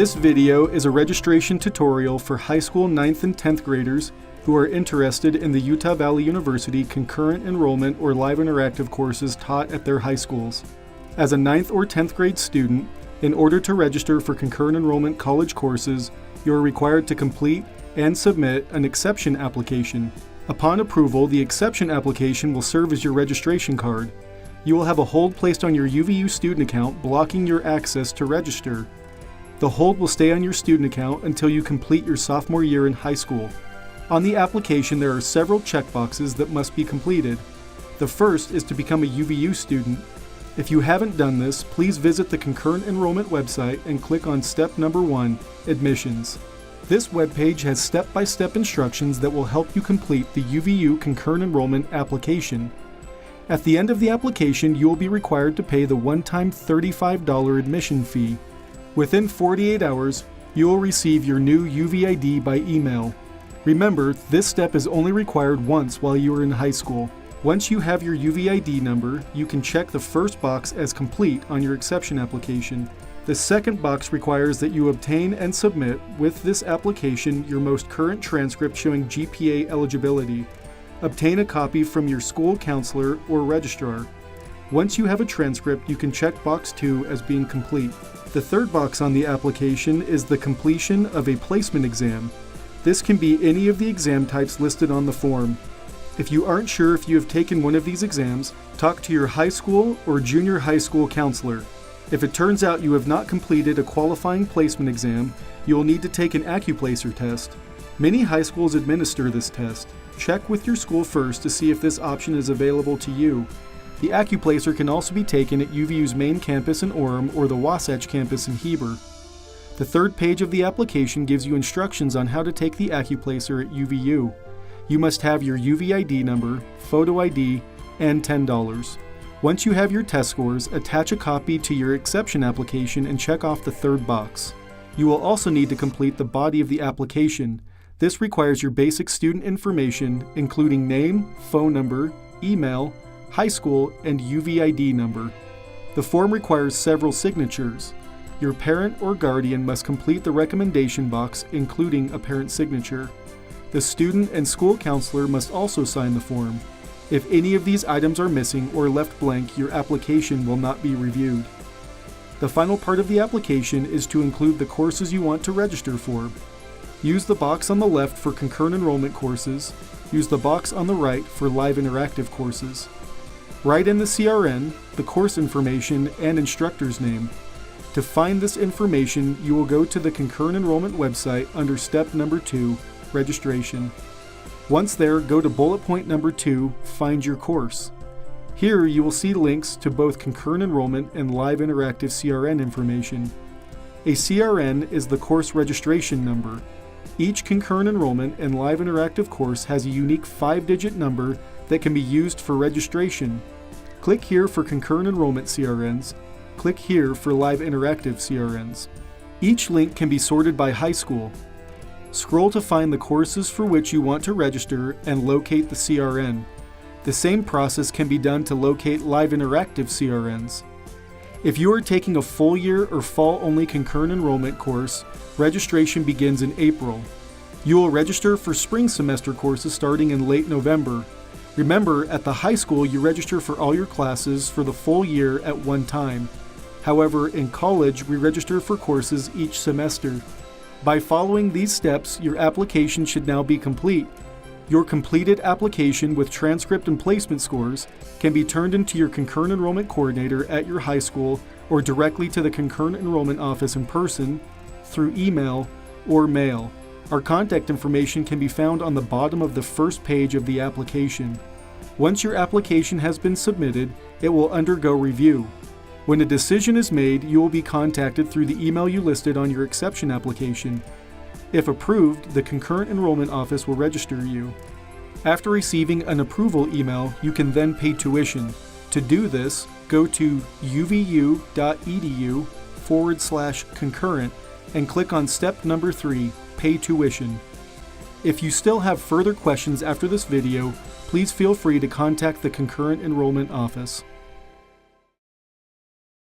This video is a registration tutorial for high school 9th and 10th graders who are interested in the Utah Valley University Concurrent Enrollment or Live Interactive courses taught at their high schools. As a 9th or 10th grade student, in order to register for Concurrent Enrollment college courses, you are required to complete and submit an exception application. Upon approval, the exception application will serve as your registration card. You will have a hold placed on your UVU student account blocking your access to register. The hold will stay on your student account until you complete your sophomore year in high school. On the application, there are several checkboxes that must be completed. The first is to become a UVU student. If you haven't done this, please visit the Concurrent Enrollment website and click on step number 1, Admissions. This webpage has step-by-step instructions that will help you complete the UVU Concurrent Enrollment application. At the end of the application, you will be required to pay the one-time $35 admission fee. Within 48 hours, you will receive your new UVID by email. Remember, this step is only required once while you are in high school. Once you have your UVID number, you can check the first box as complete on your exception application. The second box requires that you obtain and submit with this application your most current transcript showing GPA eligibility. Obtain a copy from your school counselor or registrar. Once you have a transcript, you can check box 2 as being complete. The third box on the application is the completion of a placement exam. This can be any of the exam types listed on the form. If you aren't sure if you have taken one of these exams, talk to your high school or junior high school counselor. If it turns out you have not completed a qualifying placement exam, you will need to take an AccuPlacer test. Many high schools administer this test. Check with your school first to see if this option is available to you. The AccuPlacer can also be taken at UVU's main campus in Orem or the Wasatch campus in Heber. The third page of the application gives you instructions on how to take the AccuPlacer at UVU. You must have your UVID number, photo ID, and $10. Once you have your test scores, attach a copy to your exception application and check off the third box. You will also need to complete the body of the application. This requires your basic student information, including name, phone number, email, high school, and UVID number. The form requires several signatures. Your parent or guardian must complete the recommendation box, including a parent signature. The student and school counselor must also sign the form. If any of these items are missing or left blank, your application will not be reviewed. The final part of the application is to include the courses you want to register for. Use the box on the left for concurrent enrollment courses. Use the box on the right for live interactive courses. Write in the CRN, the course information, and instructor's name. To find this information, you will go to the Concurrent Enrollment website under step number 2, Registration. Once there, go to bullet point number 2, Find Your Course. Here you will see links to both Concurrent Enrollment and Live Interactive CRN information. A CRN is the course registration number. Each Concurrent Enrollment and Live Interactive course has a unique 5-digit number that can be used for registration. Click here for Concurrent Enrollment CRNs. Click here for Live Interactive CRNs. Each link can be sorted by high school. Scroll to find the courses for which you want to register and locate the CRN. The same process can be done to locate Live Interactive CRNs. If you are taking a full year or fall-only concurrent enrollment course, registration begins in April. You will register for spring semester courses starting in late November. Remember, at the high school you register for all your classes for the full year at one time. However, in college we register for courses each semester. By following these steps, your application should now be complete. Your completed application with transcript and placement scores can be turned into your Concurrent Enrollment coordinator at your high school or directly to the Concurrent Enrollment office in person, through email, or mail. Our contact information can be found on the bottom of the first page of the application. Once your application has been submitted, it will undergo review. When a decision is made, you will be contacted through the email you listed on your exception application. If approved, the Concurrent Enrollment office will register you. After receiving an approval email, you can then pay tuition. To do this, go to uvu.edu/concurrent and click on step number 3, Pay Tuition. If you still have further questions after this video, please feel free to contact the Concurrent Enrollment office.